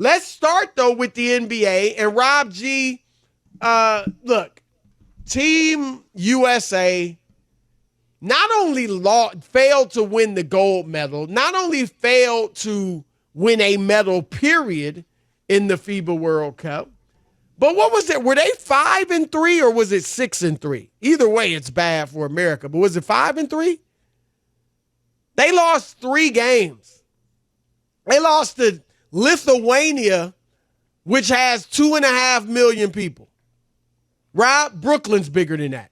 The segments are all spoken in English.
let's start, though, with the NBA. And Rob G, look, Team USA not only failed to win the gold medal, not only failed to win a medal, period, in the FIBA World Cup, but what was it? Were they 5-3 or was it 6-3? Either way, it's bad for America. But was it 5-3? They lost 3 games. They lost to Lithuania, which has 2.5 million people. Rob, Brooklyn's bigger than that.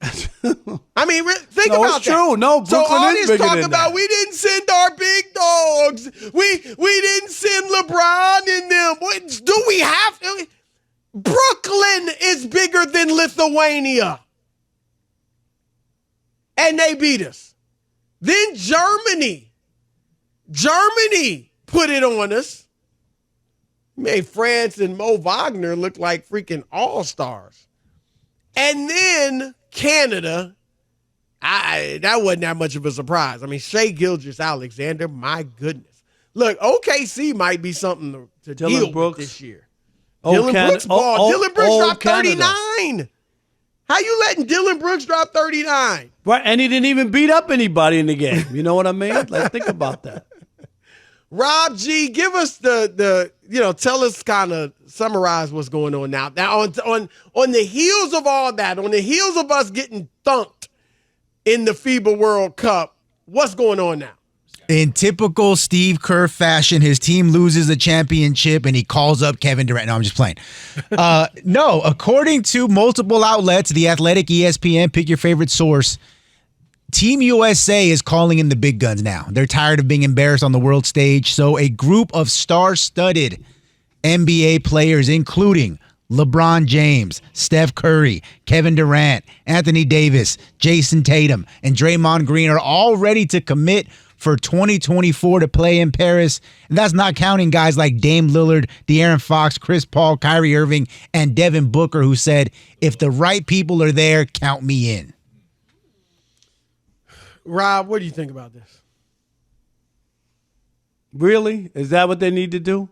I mean, think about it's true. that. No, Brooklyn so all is this bigger talk than about that. we didn't send our big dogs. We didn't send LeBron in them. What, do we have to? Brooklyn is bigger than Lithuania. And they beat us. Then Germany put it on us. Made France and Mo Wagner look like freaking all-stars. And then Canada, that wasn't that much of a surprise. I mean, Shai Gilgeous-Alexander, my goodness. Look, OKC might be something to deal with this year. Dylan Brooks ball. Dylan Brooks dropped 39. How you letting Dylan Brooks drop 39? Right, and he didn't even beat up anybody in the game. You know what I mean? Like, think about that. Rob G, give us tell us, kind of summarize what's going on now. Now, on the heels of all that, on the heels of us getting thumped in the FIBA World Cup, what's going on now? In typical Steve Kerr fashion, his team loses the championship and he calls up Kevin Durant. No, I'm just playing. No, according to multiple outlets, The Athletic, ESPN, pick your favorite source, Team USA is calling in the big guns now. They're tired of being embarrassed on the world stage. So a group of star-studded NBA players, including LeBron James, Steph Curry, Kevin Durant, Anthony Davis, Jayson Tatum, and Draymond Green are all ready to commit for 2024 to play in Paris. And that's not counting guys like Dame Lillard, De'Aaron Fox, Chris Paul, Kyrie Irving, and Devin Booker, who said, if the right people are there, count me in. Rob, what do you think about this? Really? Is that what they need to do?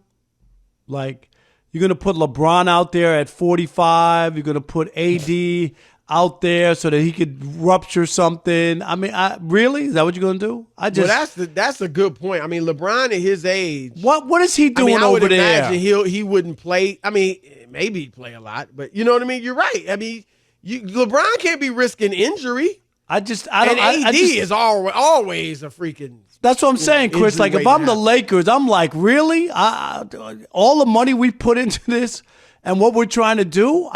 Like, you're going to put LeBron out there at 45. You're going to put AD out there so that he could rupture something. I mean, really? Is that what you're going to do? That's a good point. I mean, LeBron at his age. What is he doing over there? I would imagine he wouldn't play. I mean, maybe he'd play a lot, but you know what I mean? You're right. I mean, LeBron can't be risking injury. AD is always a freaking. That's what I'm saying, Chris. Like, if I'm the Lakers, I'm like, really? All the money we put into this and what we're trying to do,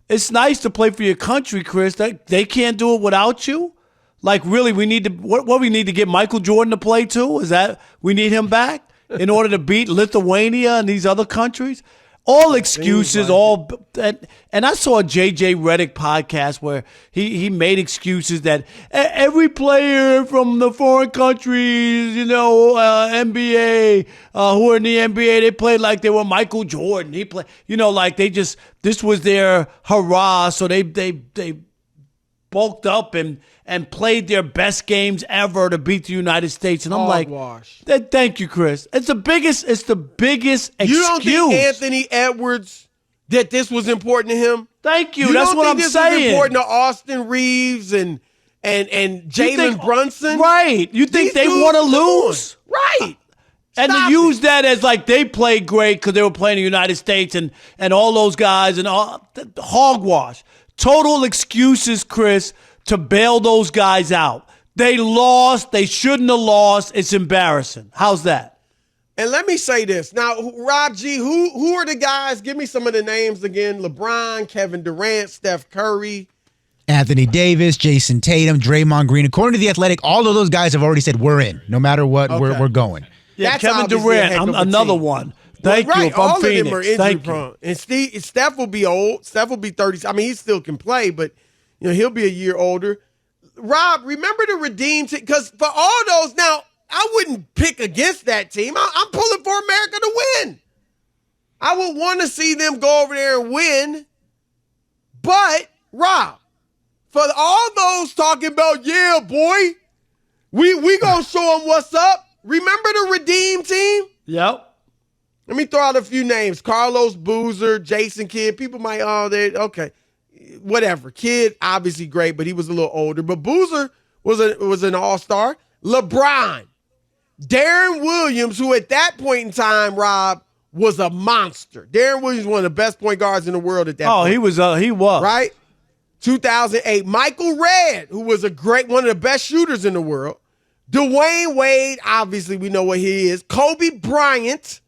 it's nice to play for your country, Chris. They can't do it without you. Like, really, we need to. What we need to get Michael Jordan to play too? Is that we need him back in order to beat Lithuania and these other countries? All excuses, and I saw a JJ Redick podcast where he made excuses that every player from the foreign countries, NBA, who are in the NBA, they played like they were Michael Jordan. He played, like this was their hurrah, so they bulked up and played their best games ever to beat the United States. And I'm like, thank you, Chris. It's the biggest excuse. You don't think Anthony Edwards, that this was important to him? Thank you. That's what I'm saying. This was important to Austin Reeves and Jalen Brunson? Right. You think they want to lose? Right. And to use that as like they played great because they were playing the United States and all those guys and all hogwash. Total excuses, Chris, to bail those guys out. They lost. They shouldn't have lost. It's embarrassing. How's that? And let me say this. Now, Rob G, who are the guys? Give me some of the names again. LeBron, Kevin Durant, Steph Curry. Anthony Davis, Jayson Tatum, Draymond Green. According to The Athletic, all of those guys have already said we're in. No matter what, we're going. Yeah, that's Kevin Durant, another one. Thank you. If all I'm Phoenix. of them are injury prone. And Steph will be old. Steph will be 30. I mean, he still can play, but he'll be a year older. Rob, remember to redeem team, because for all those, now I wouldn't pick against that team. I'm pulling for America to win. I would want to see them go over there and win. But Rob, for all those talking about, yeah, boy, we gonna show them what's up. Remember the redeem team? Yep. Let me throw out a few names. Carlos Boozer, Jason Kidd. People might, okay. Whatever. Kidd, obviously great, but he was a little older. But Boozer was an all-star. LeBron. Darren Williams, who at that point in time, Rob, was a monster. Darren Williams was one of the best point guards in the world at that point. Oh, he was. Right? 2008. Michael Redd, who was one of the best shooters in the world. Dwayne Wade, obviously we know what he is. Kobe Bryant.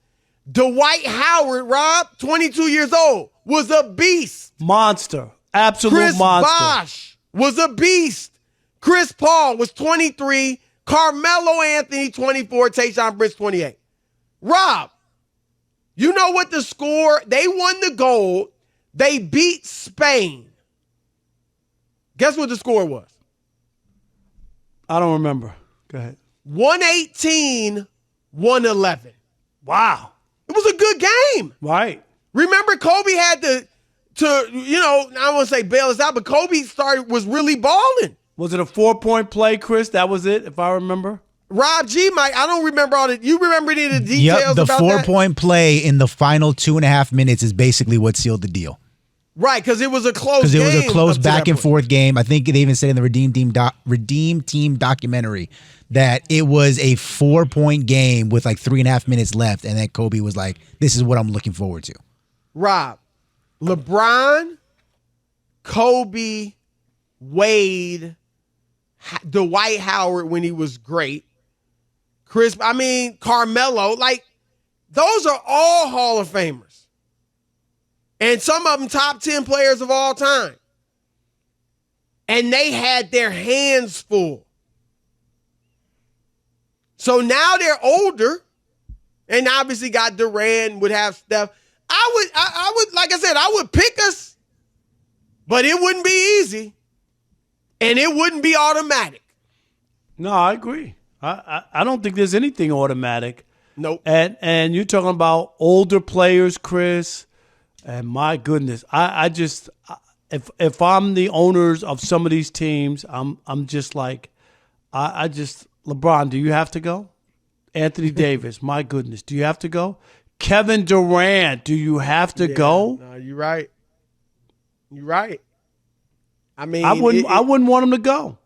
Dwight Howard, Rob, 22 years old, was a beast. Monster. Absolute Chris monster. Bosh was a beast. Chris Paul was 23. Carmelo Anthony, 24. Tayshaun Prince, 28. Rob, you know what the score? They won the gold. They beat Spain. Guess what the score was? I don't remember. Go ahead. 118, 111. Wow. It was a good game. Right. Remember, Kobe had to I don't want to say bail us out, but Kobe was really balling. Was it a 4-point play, Chris? That was it, if I remember. Rob G, Mike, I don't remember all the. You remember any of the details Yep, the about 4-point play in the final 2.5 minutes is basically what sealed the deal. Right, because it was a close game. Because it was a close back and point. forth game. I think they even said in the Redeem Team documentary that it was a 4-point game with like 3.5 minutes left, and then Kobe was like, "This is what I'm looking forward to." Rob, LeBron, Kobe, Wade, Dwight Howard when he was great, Carmelo, like those are all Hall of Famers. And some of them top 10 players of all time. And they had their hands full. So now they're older, and obviously got Durant, would have Steph. I would, like I said, I would pick us, but it wouldn't be easy, and it wouldn't be automatic. No, I agree. I don't think there's anything automatic. Nope. And you're talking about older players, Chris. And my goodness, if I'm the owners of some of these teams, I'm just like, LeBron, do you have to go? Anthony Davis, my goodness, do you have to go? Kevin Durant, do you have to go? No, you're right. You're right. I mean, I wouldn't want him to go.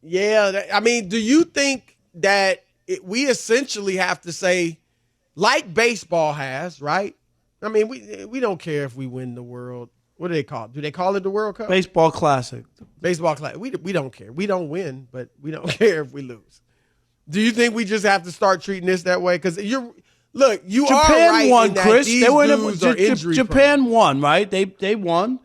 Yeah, I mean, do you think that we essentially have to say, like baseball has, right? I mean, we don't care if we win the world. What do they call it? Do they call it the World Cup? Baseball Classic. Baseball Classic. We don't care. We don't win, but we don't care if we lose. Do you think we just have to start treating this that way? Because you are right won, in that Chris. These dudes are injury Japan won, right? They won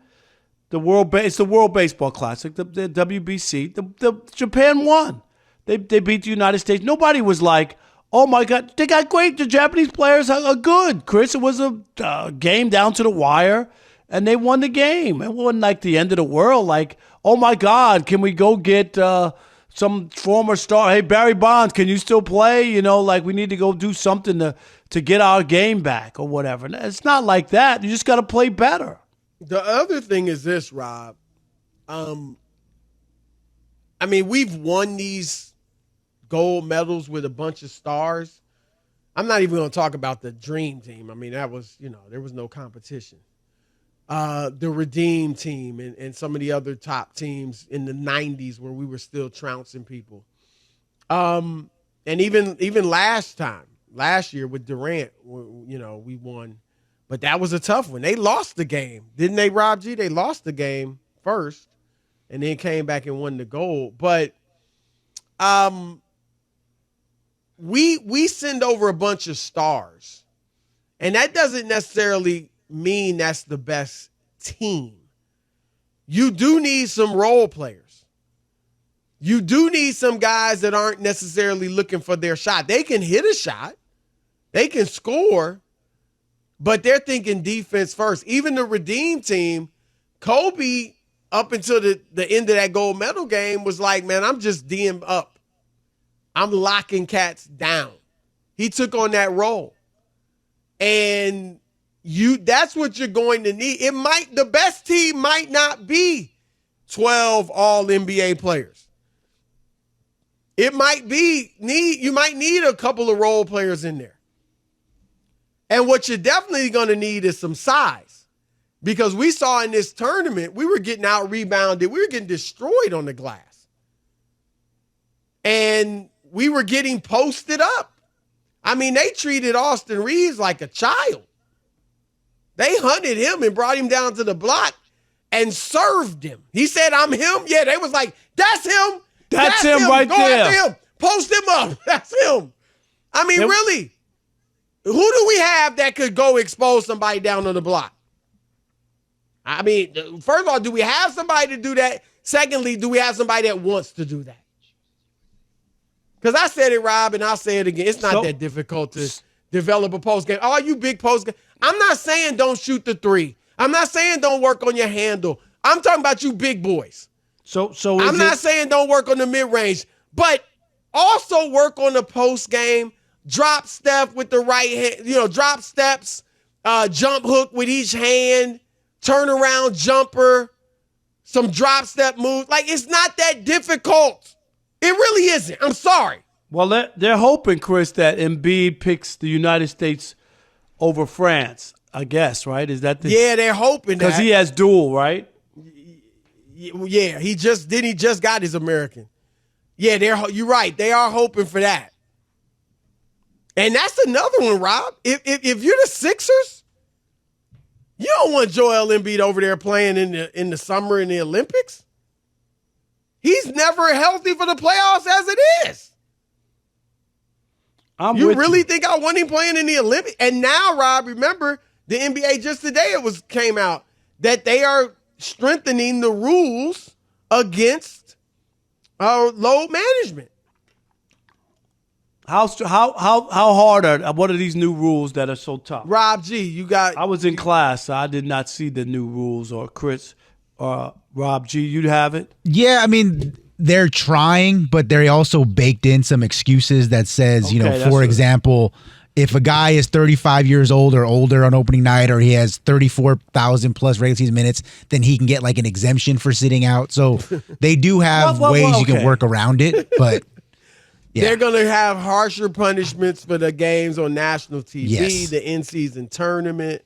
the world. It's the World Baseball Classic, the WBC. The Japan won. They beat the United States. Nobody was like, oh, my God, they got great. The Japanese players are good, Chris. It was a game down to the wire, and they won the game. It wasn't like the end of the world. Like, oh, my God, can we go get some former star? Hey, Barry Bonds, can you still play? You know, like we need to go do something to get our game back or whatever. It's not like that. You just got to play better. The other thing is this, Rob. I mean, we've won these gold medals with a bunch of stars. I'm not even going to talk about the Dream Team. I mean, that was, there was no competition. The Redeem Team and some of the other top teams in the 90s where we were still trouncing people. And even last year with Durant, we won. But that was a tough one. They lost the game. Didn't they, Rob G? They lost the game first and then came back and won the gold. But we send over a bunch of stars, and that doesn't necessarily mean that's the best team. You do need some role players. You do need some guys that aren't necessarily looking for their shot. They can hit a shot. They can score, but they're thinking defense first. Even the Redeem Team, Kobe, up until the end of that gold medal game, was like, man, I'm just D'ing up. I'm locking cats down. He took on that role. And that's what you're going to need. The best team might not be 12 all NBA players. It might be you might need a couple of role players in there. And what you're definitely going to need is some size. Because we saw in this tournament, we were getting out-rebounded. We were getting destroyed on the glass. And we were getting posted up. I mean, they treated Austin Reeves like a child. They hunted him and brought him down to the block and served him. He said, I'm him. Yeah, they was like, that's him. That's him right Go there. after him. Post him up. That's him. I mean, really, who do we have that could go expose somebody down on the block? I mean, first of all, do we have somebody to do that? Secondly, do we have somebody that wants to do that? Because I said it, Rob, and I'll say it again. It's not that difficult to develop a post game. Oh, you big post game. I'm not saying don't shoot the three. I'm not saying don't work on your handle. I'm talking about you big boys. So I'm not saying don't work on the mid-range, but also work on the post game. Drop Steph with the right hand, drop steps, jump hook with each hand, turn around jumper, some drop step moves. Like, it's not that difficult. It really isn't. I'm sorry. Well, they're hoping, Chris, that Embiid picks the United States over France, I guess, right? Is that Yeah, they're hoping that. Because he has dual, right? Yeah, he just got his American. Yeah, you're right. They are hoping for that. And that's another one, Rob. If you're the Sixers, you don't want Joel Embiid over there playing in the summer in the Olympics. He's never healthy for the playoffs as it is. You really think I want him playing in the Olympics? And now, Rob, remember, the NBA just today came out that they are strengthening the rules against load management. How hard what are these new rules that are so tough? Rob G, I was in class, so I did not see the new rules. Or Chris, Rob G, you'd have it? Yeah, I mean, they're trying, but they also baked in some excuses that says, for example, if a guy is 35 years old or older on opening night, or he has 34,000 plus regular season minutes, then he can get like an exemption for sitting out. So they do have ways you can work around it, but yeah. They're going to have harsher punishments for the games on national TV, the in-season tournament,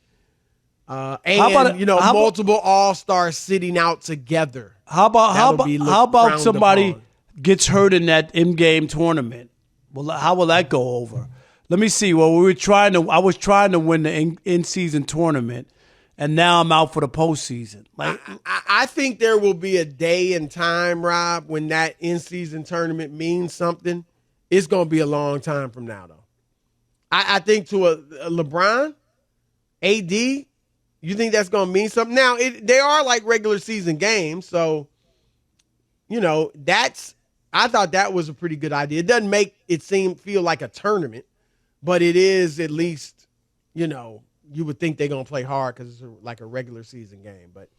and multiple all-stars sitting out together. How about somebody gets hurt in that in-game tournament? Well, how will that go over? Let me see. Well, I was trying to win the in-season tournament, and now I'm out for the postseason. Like, I think there will be a day and time, Rob, when that in-season tournament means something. It's going to be a long time from now, though. I think to a LeBron, AD, you think that's going to mean something? Now, they are like regular season games, so, I thought that was a pretty good idea. It doesn't make it feel like a tournament, but it is at least, you would think they're going to play hard because it's like a regular season game. But